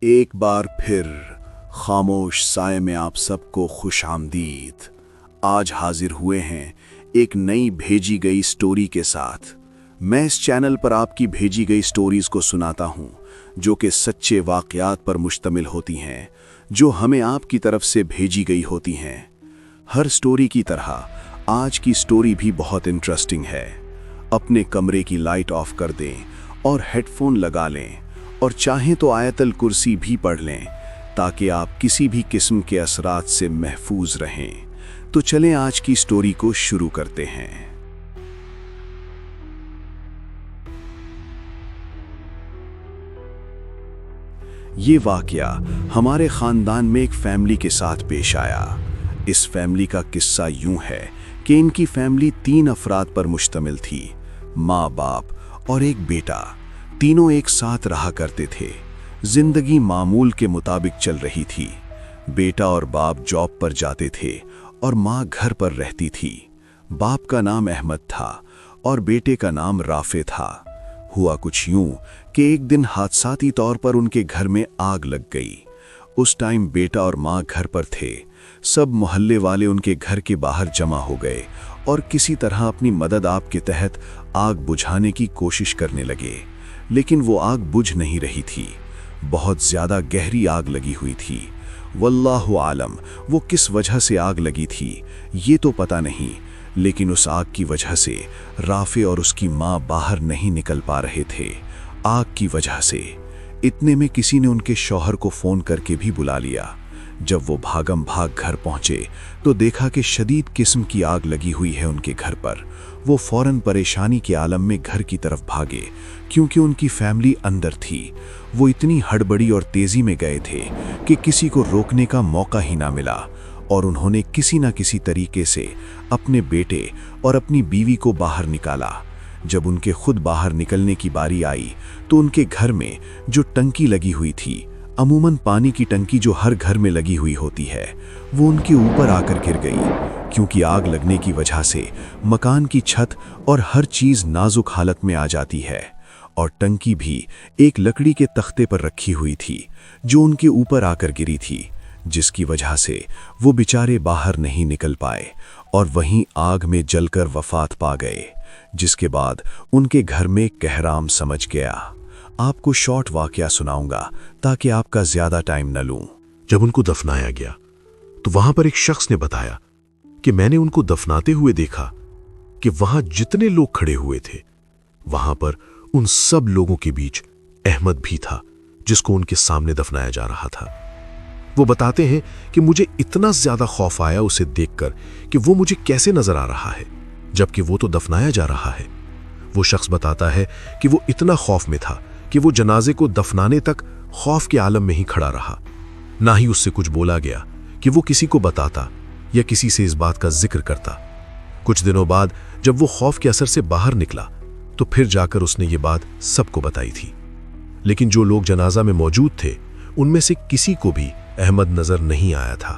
एक बार फिर खामोश साए में आप सबको खुश आमदीद। आज हाजिर हुए हैं एक नई भेजी गई स्टोरी के साथ। मैं इस चैनल पर आपकी भेजी गई स्टोरीज को सुनाता हूं, जो कि सच्चे वाक़यात पर मुश्तमिल होती हैं, जो हमें आपकी तरफ से भेजी गई होती हैं। हर स्टोरी की तरह आज की स्टोरी भी बहुत इंटरेस्टिंग है। अपने कमरे की लाइट ऑफ कर दें और हेडफोन लगा लें, और चाहें तो आयतल कुर्सी भी पढ़ लें, ताकि आप किसी भी किस्म के असरात से महफूज रहें। तो चलें आज की स्टोरी को शुरू करते हैं। ये वाकया हमारे खानदान में एक फैमिली के साथ पेश आया। इस फैमिली का किस्सा यूं है कि इनकी फैमिली 3 अफराद पर मुश्तमिल थी। माँ, बाप और एक बेटा। तीनों एक साथ रहा करते थे। जिंदगी मामूल के मुताबिक चल रही थी। बेटा और बाप जॉब पर जाते थे और माँ घर पर रहती थी। बाप का नाम अहमद था और बेटे का नाम राफे था। हुआ कुछ यूं कि एक दिन हादसाती तौर पर उनके घर में आग लग गई। उस टाइम बेटा और माँ घर पर थे। सब मोहल्ले वाले उनके घर के बाहर जमा हो गए और किसी तरह अपनी मदद आप के तहत आग बुझाने की कोशिश करने लगे, लेकिन वो आग बुझ नहीं रही थी। बहुत ज्यादा गहरी आग लगी हुई थी। वल्लाहु आलम वो किस वजह से आग लगी थी ये तो पता नहीं, लेकिन उस आग की वजह से राफे और उसकी माँ बाहर नहीं निकल पा रहे थे, आग की वजह से। इतने में किसी ने उनके शौहर को फोन करके भी बुला लिया। जब वो भागम भाग घर पहुंचे तो देखा कि शदीद किस्म की आग लगी हुई है उनके घर पर। वो फौरन परेशानी के आलम में घर की तरफ भागे, क्योंकि उनकी फैमिली अंदर थी। वो इतनी हड़बड़ी और तेजी में गए थे कि किसी को रोकने का मौका ही ना मिला, और उन्होंने किसी ना किसी तरीके से अपने बेटे और अपनी बीवी को बाहर निकाला। जब उनके खुद बाहर निकलने की बारी आई तो उनके घर में जो टंकी लगी हुई थी, अमूमन पानी की टंकी जो हर घर में लगी हुई होती है, वो उनके ऊपर आकर गिर गई। क्योंकि आग लगने की वजह से मकान की छत और हर चीज नाजुक हालत में आ जाती है, और टंकी भी एक लकड़ी के तख्ते पर रखी हुई थी जो उनके ऊपर आकर गिरी थी, जिसकी वजह से वो बेचारे बाहर नहीं निकल पाए और वहीं आग में जलकर वफात पा गए। जिसके बाद उनके घर में कहराम समझ गया। आपको शॉर्ट वाकया सुनाऊंगा ताकि आपका ज्यादा टाइम न लूं। जब उनको दफनाया गया तो वहां पर एक शख्स ने बताया कि मैंने उनको दफनाते हुए देखा कि वहां जितने लोग खड़े हुए थे, वहां पर उन सब लोगों के बीच अहमद भी था, जिसको उनके सामने दफनाया जा रहा था। वो बताते हैं कि मुझे इतना ज्यादा खौफ आया उसे देखकर कि वो मुझे कैसे नजर आ रहा है, जबकि वो तो दफनाया जा रहा है। वो शख्स बताता है कि वो इतना खौफ में था कि वो जनाजे को दफनाने तक खौफ के आलम में ही खड़ा रहा। ना ही उससे कुछ बोला गया कि वो किसी को बताता या किसी से इस बात का जिक्र करता। कुछ दिनों बाद जब वो खौफ के असर से बाहर निकला तो फिर जाकर उसने ये बात सबको बताई थी। लेकिन जो लोग जनाजा में मौजूद थे उनमें से किसी को भी अहमद नजर नहीं आया था।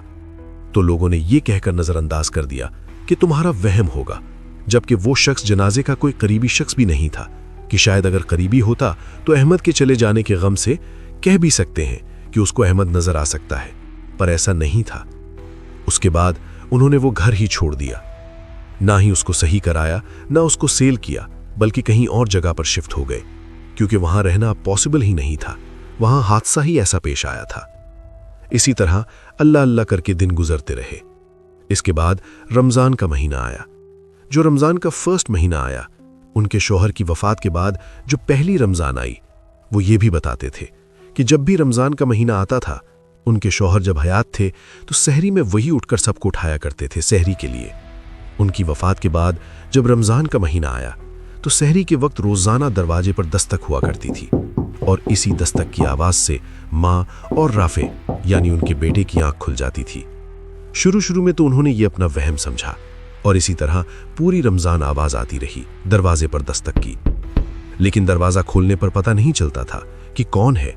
तो लोगों ने ये कहकर नजरअंदाज कर दिया कि तुम्हारा वहम होगा, जबकि वो शख्स जनाजे का कोई करीबी शख्स भी नहीं था कि शायद अगर करीबी होता तो अहमद के चले जाने के गम से कह भी सकते हैं कि उसको अहमद नजर आ सकता है, पर ऐसा नहीं था। उसके बाद उन्होंने वो घर ही छोड़ दिया। ना ही उसको सही कराया, ना उसको सेल किया, बल्कि कहीं और जगह पर शिफ्ट हो गए, क्योंकि वहां रहना पॉसिबल ही नहीं था। वहां हादसा ही ऐसा पेश आया था। इसी तरह अल्लाह अल्लाह करके दिन गुजरते रहे। इसके बाद रमजान का महीना आया। जो रमजान का फर्स्ट महीना आया, उनके शौहर की वफात के बाद जो पहली रमजान आई, वो ये भी बताते थे कि जब भी रमजान का महीना आता था, उनके शौहर जब हयात थे तो सहरी में वही उठकर सबको उठाया करते थे सहरी के लिए। उनकी वफात के बाद जब रमजान का महीना आया तो सहरी के वक्त रोजाना दरवाजे पर दस्तक हुआ करती थी, और इसी दस्तक की आवाज से माँ और राफे यानी उनके बेटे की आंख खुल जाती थी। शुरू में तो उन्होंने ये अपना वहम समझा, और इसी तरह पूरी रमजान आवाज आती रही दरवाजे पर दस्तक की। लेकिन दरवाजा खोलने पर पता नहीं चलता था कि कौन है,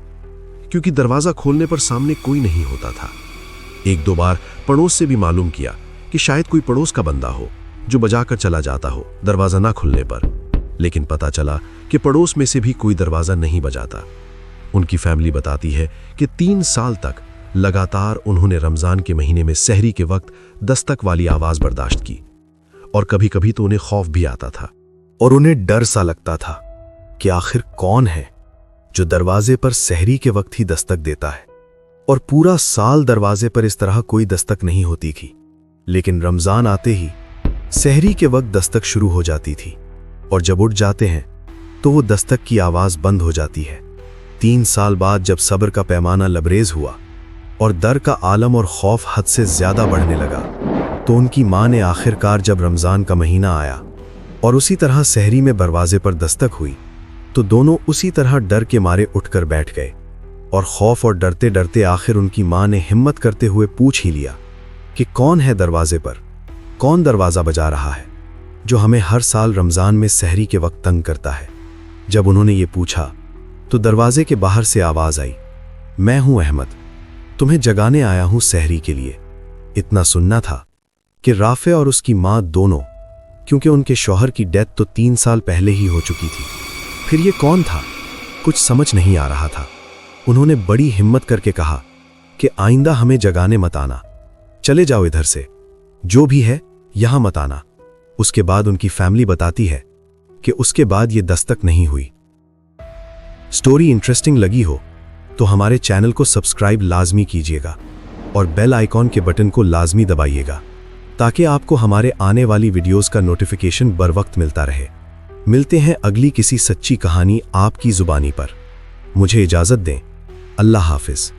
क्योंकि दरवाजा खोलने पर सामने कोई नहीं होता था। 1-2 बार पड़ोस से भी मालूम किया कि शायद कोई पड़ोस का बंदा हो जो बजाकर चला जाता हो दरवाजा ना खुलने पर, लेकिन पता चला कि पड़ोस में से भी कोई दरवाजा नहीं बजाता। ان کی فیملی بتاتی ہے کہ 3 سال تک لگاتار انہوں نے رمضان کے مہینے میں سحری کے وقت دستک والی آواز برداشت کی، اور کبھی کبھی تو انہیں خوف بھی آتا تھا اور انہیں ڈر سا لگتا تھا کہ آخر کون ہے جو دروازے پر سحری کے وقت ہی دستک دیتا ہے۔ اور پورا سال دروازے پر اس طرح کوئی دستک نہیں ہوتی تھی، لیکن رمضان آتے ہی سحری کے وقت دستک شروع ہو جاتی تھی، اور جب اٹھ جاتے ہیں تو وہ دستک کی آواز بند ہو جاتی ہے۔ 3 سال بعد جب صبر کا پیمانہ لبریز ہوا اور ڈر کا عالم اور خوف حد سے زیادہ بڑھنے لگا، تو ان کی ماں نے آخر کار جب رمضان کا مہینہ آیا اور اسی طرح سحری میں دروازے پر دستک ہوئی، تو دونوں اسی طرح ڈر کے مارے اٹھ کر بیٹھ گئے، اور خوف اور ڈرتے ڈرتے آخر ان کی ماں نے ہمت کرتے ہوئے پوچھ ہی لیا کہ کون ہے دروازے پر، کون دروازہ بجا رہا ہے جو ہمیں ہر سال رمضان میں سحری کے وقت تنگ کرتا ہے۔ جب انہوں نے یہ پوچھا تو دروازے کے باہر سے آواز آئی، میں ہوں احمد، تمہیں جگانے آیا ہوں سحری کے لیے۔ اتنا سننا تھا کہ رافع اور اس کی ماں دونوں، کیونکہ ان کے شوہر کی ڈیتھ تو 3 سال پہلے ہی ہو چکی تھی، پھر یہ کون تھا؟ کچھ سمجھ نہیں آ رہا تھا۔ انہوں نے بڑی ہمت کر کے کہا کہ آئندہ ہمیں جگانے مت آنا، چلے جاؤ ادھر سے، جو بھی ہے یہاں مت آنا۔ اس کے بعد ان کی فیملی بتاتی ہے کہ اس کے بعد یہ دستک نہیں ہوئی۔ سٹوری انٹرسٹنگ لگی ہو تو ہمارے چینل کو سبسکرائب لازمی کیجیے گا اور بیل آئیکن کے بٹن کو لازمی دبائیے گا تاکہ آپ کو ہمارے آنے والی ویڈیوز کا نوٹیفیکیشن بر وقت ملتا رہے۔ ملتے ہیں اگلی کسی سچی کہانی آپ کی زبانی پر۔ مجھے اجازت دیں، اللہ حافظ۔